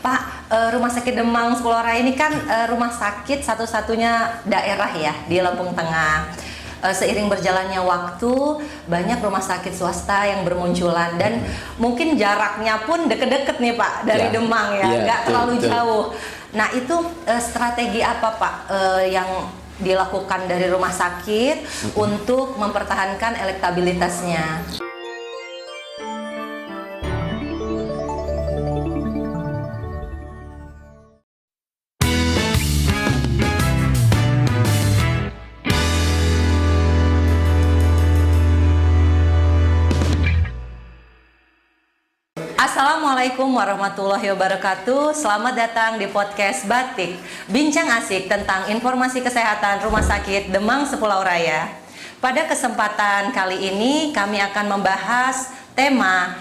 Pak, Rumah Sakit Demang Sepulau Raya ini kan rumah sakit satu-satunya daerah ya di Lampung Tengah. Seiring berjalannya waktu, banyak rumah sakit swasta yang bermunculan dan mungkin jaraknya pun deket-deket nih Pak dari Demang ya, nggak terlalu jauh. Nah itu strategi apa Pak yang dilakukan dari rumah sakit untuk mempertahankan elektabilitasnya? Assalamualaikum warahmatullahi wabarakatuh. Selamat datang di podcast Batik, bincang asik tentang informasi kesehatan Rumah Sakit Demang Sepulau Raya. Pada kesempatan kali ini kami akan membahas tema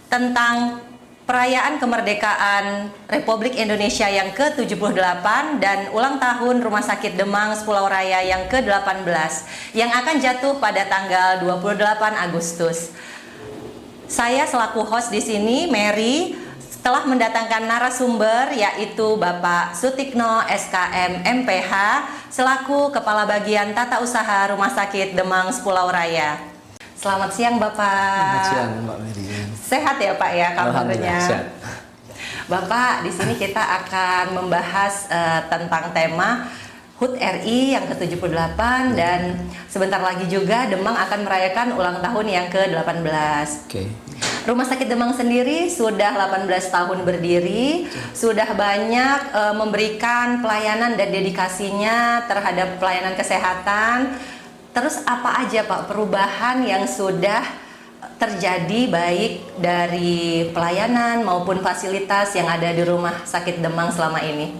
tentang perayaan kemerdekaan Republik Indonesia yang ke-78 dan ulang tahun Rumah Sakit Demang Sepulau Raya yang ke-18 yang akan jatuh pada tanggal 28 Agustus. Saya selaku host di sini, Mary, telah mendatangkan narasumber yaitu Bapak Sutikno SKM MPH selaku Kepala Bagian Tata Usaha Rumah Sakit Demang Sepulau Raya. Selamat siang Bapak. Selamat siang Mbak Mary. Sehat ya Pak ya kabarnya? Sehat. Bapak, di sini kita akan membahas tentang tema HUT RI yang ke-78 dan sebentar lagi juga Demang akan merayakan ulang tahun yang ke-18. Rumah Sakit Demang sendiri sudah 18 tahun berdiri, sudah banyak memberikan pelayanan dan dedikasinya terhadap pelayanan kesehatan. Terus apa aja Pak perubahan yang sudah terjadi baik dari pelayanan maupun fasilitas yang ada di Rumah Sakit Demang selama ini?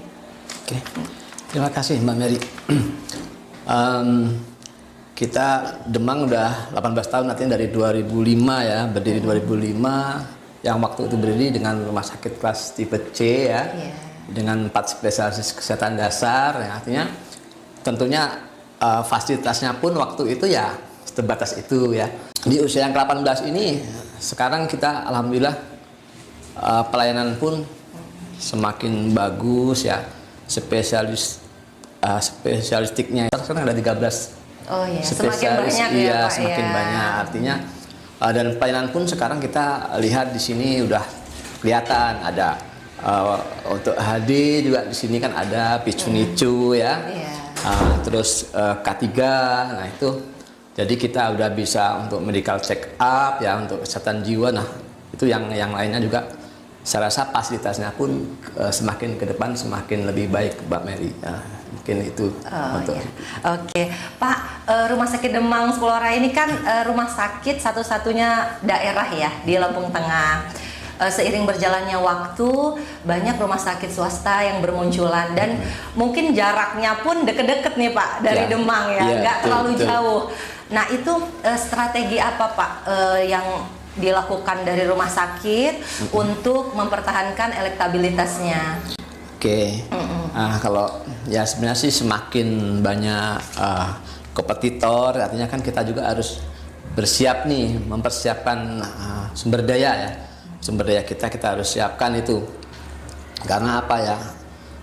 Terima kasih Mbak Mary. Kita Demang udah 18 tahun, artinya dari 2005 ya, berdiri 2005, yang waktu itu berdiri dengan rumah sakit kelas tipe C ya, dengan 4 spesialis kesehatan dasar, ya, artinya tentunya fasilitasnya pun waktu itu ya terbatas itu ya. Di usia yang ke-18 ini, sekarang kita alhamdulillah pelayanan pun semakin bagus ya. Spesialistiknya sekarang ada 13 spesialis, semakin banyak artinya dan pelayanan pun sekarang kita lihat di sini udah kelihatan ada untuk HD juga di sini kan ada picu-nicu ya, terus K3, nah itu jadi kita udah bisa untuk medical check up ya, untuk kesehatan jiwa, nah itu yang lainnya juga. Saya rasa fasilitasnya pun semakin ke depan semakin lebih baik Mbak Mary. Mungkin itu untuk. Oke, Pak, Rumah Sakit Demang Sepulau Raya ini kan rumah sakit satu-satunya daerah ya di Lampung Tengah. Seiring berjalannya waktu, banyak rumah sakit swasta yang bermunculan dan mungkin jaraknya pun deket-deket nih Pak dari Demang ya, nggak terlalu jauh. Nah itu strategi apa Pak yang dilakukan dari rumah sakit untuk mempertahankan elektabilitasnya? Kalau ya sebenarnya sih semakin banyak kompetitor, artinya kan kita juga harus bersiap nih, mempersiapkan sumber daya ya, sumber daya kita harus siapkan itu. Karena apa ya?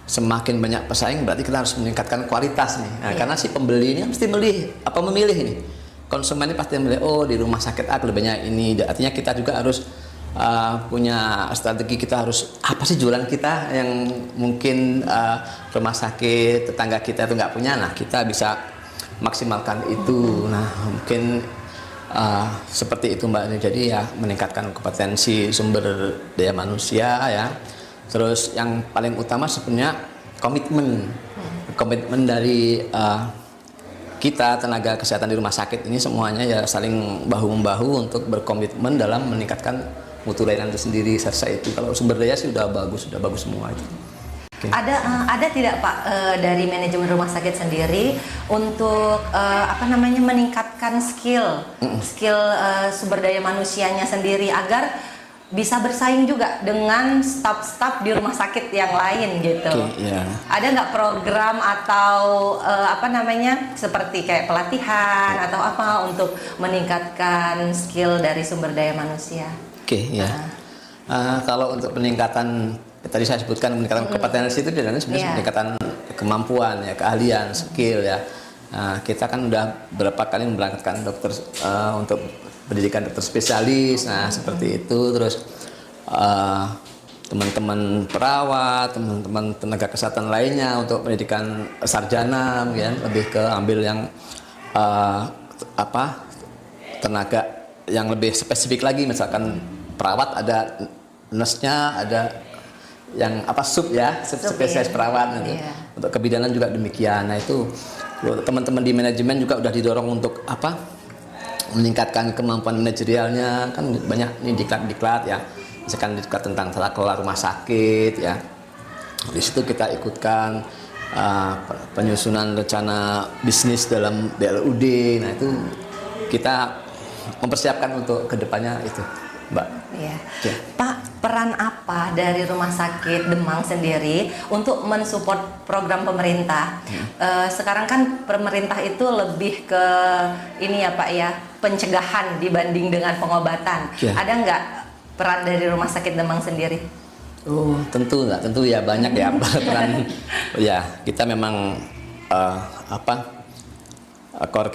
Semakin banyak pesaing berarti kita harus meningkatkan kualitas nih. Karena si pembeli ini mesti memilih nih. Konsumen ini pasti melihat, oh di rumah sakit A lebih banyak ini, artinya kita juga harus punya strategi, kita harus apa sih jualan kita yang mungkin rumah sakit tetangga kita itu nggak punya, nah kita bisa maksimalkan itu. Nah mungkin seperti itu Mbak ini, jadi ya meningkatkan kompetensi sumber daya manusia ya, terus yang paling utama sebenarnya komitmen dari kita tenaga kesehatan di rumah sakit ini semuanya ya saling bahu-membahu untuk berkomitmen dalam meningkatkan mutu layanan itu sendiri. Serta itu kalau sumber daya sih udah bagus semua itu. Ada tidak Pak dari manajemen rumah sakit sendiri untuk meningkatkan skill sumber daya manusianya sendiri agar bisa bersaing juga dengan staf-staf di rumah sakit yang lain gitu. Ada nggak program atau seperti kayak pelatihan atau apa untuk meningkatkan skill dari sumber daya manusia? Kalau untuk peningkatan tadi saya sebutkan peningkatan kompetensi itu sebenarnya peningkatan kemampuan ya, keahlian, skill ya. Nah, kita kan udah berapa kali memberangkatkan dokter untuk pendidikan dokter spesialis, nah seperti itu. Terus teman-teman perawat, teman-teman tenaga kesehatan lainnya untuk pendidikan sarjana, ya lebih ke ambil yang tenaga yang lebih spesifik lagi, misalkan perawat ada nurse-nya, ada yang sub spesialis perawat gitu. Untuk kebidanan juga demikian. Nah itu teman-teman di manajemen juga udah didorong untuk meningkatkan kemampuan manajerialnya, kan banyak nih diklat ya, misalkan diklat tentang tata kelola rumah sakit ya. Di situ kita ikutkan penyusunan rencana bisnis dalam DLUD. Nah itu kita mempersiapkan untuk kedepannya itu, Mbak. Iya. Ya. Pak, peran apa dari Rumah Sakit Demang sendiri untuk mensupport program pemerintah? Sekarang kan pemerintah itu lebih ke ini ya Pak ya, pencegahan dibanding dengan pengobatan. Ya. Ada nggak peran dari Rumah Sakit Demang sendiri? Oh, tentu ya, banyak ya peran. Ya, kita memang core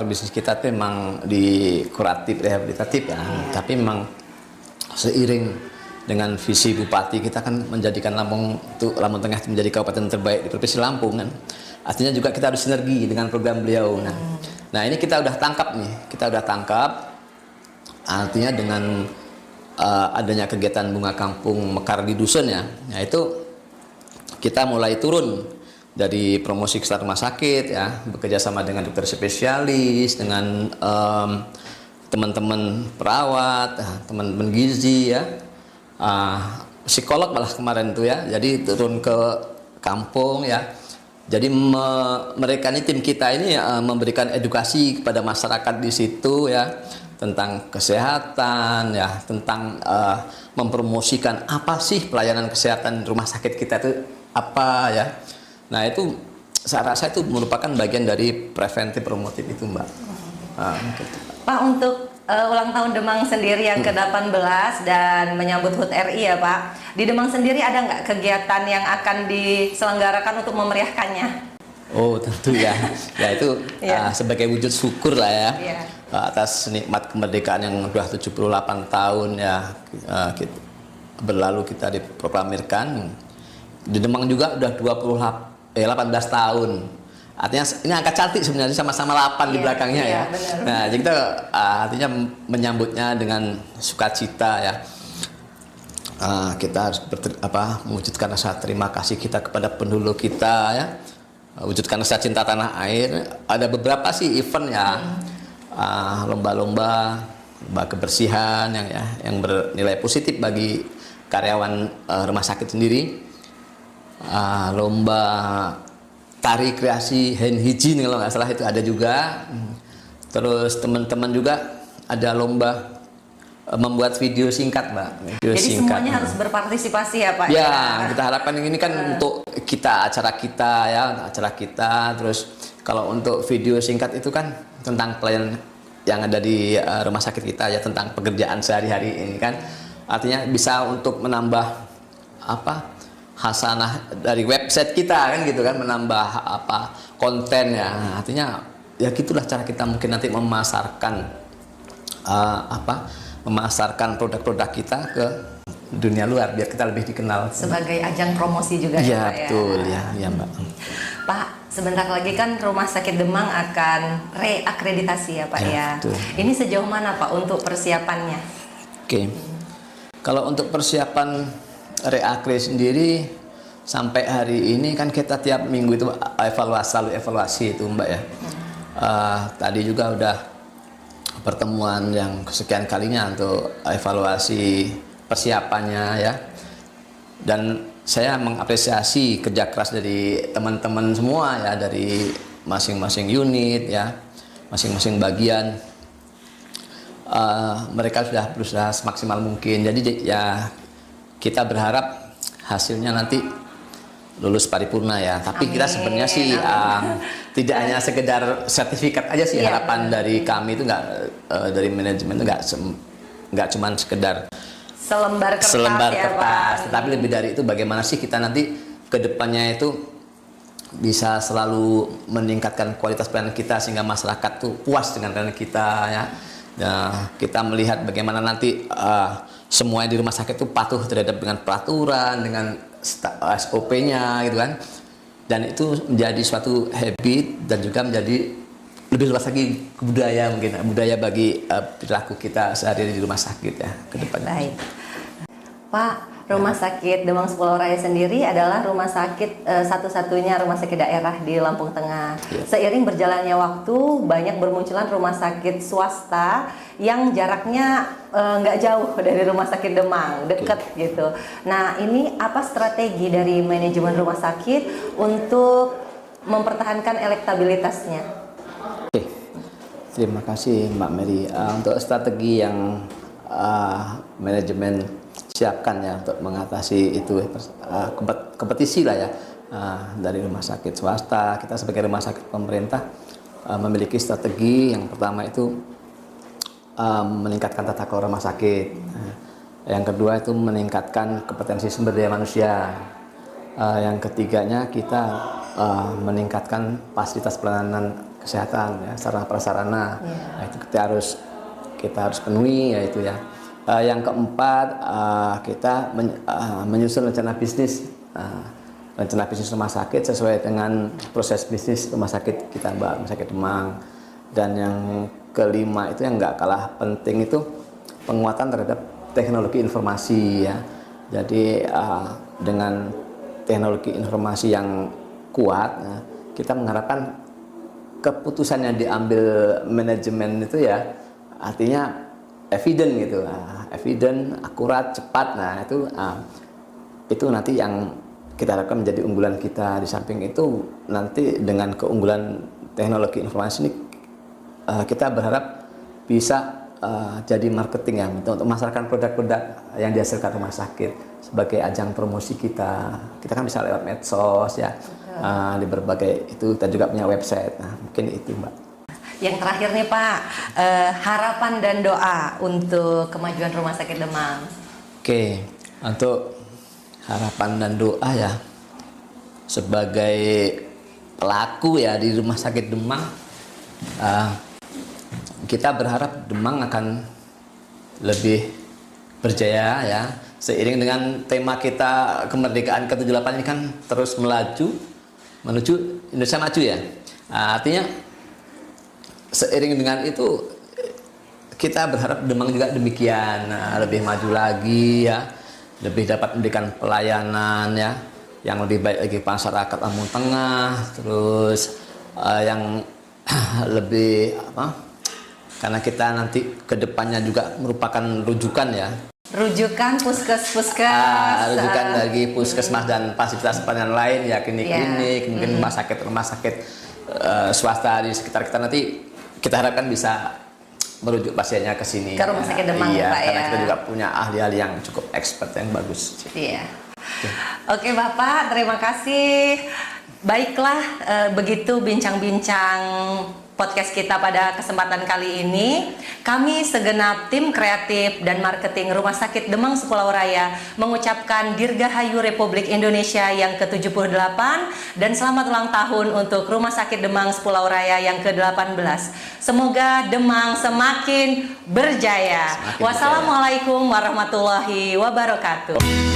bisnis kita itu memang di kuratif rehabilitatif ya. Tapi memang seiring dengan visi Bupati, kita kan menjadikan Lampung Tengah menjadi kabupaten terbaik di Provinsi Lampung kan. Artinya juga kita harus sinergi dengan program beliau. Nah ini kita udah tangkap. Artinya dengan adanya kegiatan bunga kampung mekar di dusun ya, itu kita mulai turun dari promosi ke rumah sakit ya, bekerja sama dengan dokter spesialis, dengan teman-teman perawat, teman-teman gizi ya, psikolog malah kemarin tuh ya. Jadi turun ke kampung ya. Jadi mereka ini, tim kita ini memberikan edukasi kepada masyarakat di situ ya, tentang kesehatan ya, tentang mempromosikan apa sih pelayanan kesehatan rumah sakit kita itu apa ya. Nah itu saya rasa itu merupakan bagian dari preventif promotif itu, Mbak. Gitu. Pak, untuk ulang tahun Demang sendiri yang ke-18 dan menyambut HUT RI ya Pak, di Demang sendiri ada nggak kegiatan yang akan diselenggarakan untuk memeriahkannya? Oh tentu ya, ya itu sebagai wujud syukur lah ya, atas nikmat kemerdekaan yang sudah 78 tahun ya berlalu kita diproklamirkan. Di Demang juga udah 18 tahun. Artinya ini angka cantik sebenarnya, sama-sama 8 di belakangnya ya. Benar. Nah, jadi kita artinya menyambutnya dengan sukacita ya. Kita harus mewujudkan rasa terima kasih kita kepada pendahulu kita ya. Wujudkan rasa cinta tanah air. Ada beberapa sih event ya, lomba-lomba kebersihan yang bernilai positif bagi karyawan rumah sakit sendiri, lomba tari kreasi hand hygiene kalau nggak salah itu ada juga. Terus teman-teman juga ada lomba membuat video singkat, Mbak. Jadi semuanya harus berpartisipasi ya Pak? Ya, kita harapkan ini kan untuk acara kita. Terus kalau untuk video singkat itu kan tentang pelayanan yang ada di rumah sakit kita ya, tentang pekerjaan sehari-hari ini kan. Artinya bisa untuk menambah hasanah dari website kita kan gitu kan, menambah konten ya. Nah, artinya ya gitulah cara kita mungkin nanti memasarkan produk-produk kita ke dunia luar biar kita lebih dikenal sebagai ajang promosi juga ya, Pak betul ya Mbak. Pak, sebentar lagi kan Rumah Sakit Demang akan reakreditasi ya Pak ya. Betul. Ini sejauh mana Pak untuk persiapannya? Oke. Kalau untuk persiapan reakreditasi sendiri sampai hari ini kan kita tiap minggu itu evaluasi itu Mbak ya. Tadi juga udah pertemuan yang kesekian kalinya untuk evaluasi persiapannya ya. Dan saya mengapresiasi kerja keras dari teman-teman semua ya, dari masing-masing unit ya, masing-masing bagian. Mereka sudah berusaha semaksimal mungkin. Jadi ya kita berharap hasilnya nanti lulus paripurna ya. Tapi kita sebenarnya sih tidak hanya sekedar sertifikat aja sih, harapan dari kami itu dari manajemen itu nggak cuman sekedar selembar kertas, Tetapi lebih dari itu, bagaimana sih kita nanti ke depannya itu bisa selalu meningkatkan kualitas pelayanan kita sehingga masyarakat tuh puas dengan pelayanan kita ya. Nah, kita melihat bagaimana nanti semuanya di rumah sakit itu patuh terhadap dengan peraturan, dengan SOP-nya gitu kan. Dan itu menjadi suatu habit dan juga menjadi lebih luas lagi budaya bagi perilaku kita sehari-hari di rumah sakit ya ke depannya. Baik. Pak, Rumah Sakit Demang Sepulau Raya sendiri adalah rumah sakit satu-satunya rumah sakit daerah di Lampung Tengah. Ya. Seiring berjalannya waktu, banyak bermunculan rumah sakit swasta yang jaraknya nggak jauh dari Rumah Sakit Demang, dekat gitu. Nah, ini apa strategi dari manajemen rumah sakit untuk mempertahankan elektabilitasnya? Oke, terima kasih Mbak Mary. Untuk strategi yang manajemen siapkan ya untuk mengatasi itu kompetisi lah ya dari rumah sakit swasta. Kita sebagai rumah sakit pemerintah memiliki strategi. Yang pertama itu meningkatkan tata kelola rumah sakit. Yang kedua itu meningkatkan kompetensi sumber daya manusia. Yang ketiganya kita meningkatkan fasilitas pelayanan kesehatan ya, sarana prasarana. Nah, itu kita harus penuhi ya itu ya. Yang keempat kita menyusun rencana bisnis rumah sakit sesuai dengan proses bisnis rumah sakit kita Mbak, Rumah Sakit Demang. Dan yang kelima itu yang nggak kalah penting itu penguatan terhadap teknologi informasi ya. Jadi dengan teknologi informasi yang kuat kita mengharapkan keputusan yang diambil manajemen itu ya artinya evident gitu, evident, akurat, cepat. Nah itu nanti yang kita harapkan menjadi unggulan kita. Di samping itu nanti dengan keunggulan teknologi informasi ini kita berharap bisa jadi marketing ya untuk memasarkan produk-produk yang dihasilkan rumah sakit sebagai ajang promosi kita. Kita kan bisa lewat medsos ya, di berbagai itu. Kita juga punya website. Nah mungkin itu Mbak. Yang terakhir nih Pak, harapan dan doa untuk kemajuan Rumah Sakit Demang. Oke, untuk harapan dan doa ya, sebagai pelaku ya di Rumah Sakit Demang, kita berharap Demang akan lebih berjaya ya. Seiring dengan tema kita kemerdekaan ke-78 ini kan terus melaju menuju Indonesia maju ya. Artinya seiring dengan itu kita berharap Demang juga demikian, lebih maju lagi ya, lebih dapat memberikan pelayanan ya yang lebih baik lagi masyarakat Lampung Tengah, terus yang lebih karena kita nanti kedepannya juga merupakan rujukan ya. Rujukan puskes-puskes. Rujukan bagi puskesmas dan fasilitas pelayanan lain ya, klinik-klinik, mungkin rumah sakit swasta di sekitar kita nanti. Kita harapkan bisa merujuk pasiennya ke sini. Ke Rumah Sakit Demang iya, Pak karena ya. kita juga punya ahli-ahli yang cukup expert yang bagus. Iya. Oke Bapak, terima kasih. Baiklah, begitu bincang-bincang podcast kita pada kesempatan kali ini. Kami segenap tim kreatif dan marketing Rumah Sakit Demang Sepulau Raya mengucapkan Dirgahayu Republik Indonesia yang ke-78 dan selamat ulang tahun untuk Rumah Sakit Demang Sepulau Raya yang ke-18. Semoga Demang semakin berjaya. Wassalamualaikum warahmatullahi wabarakatuh.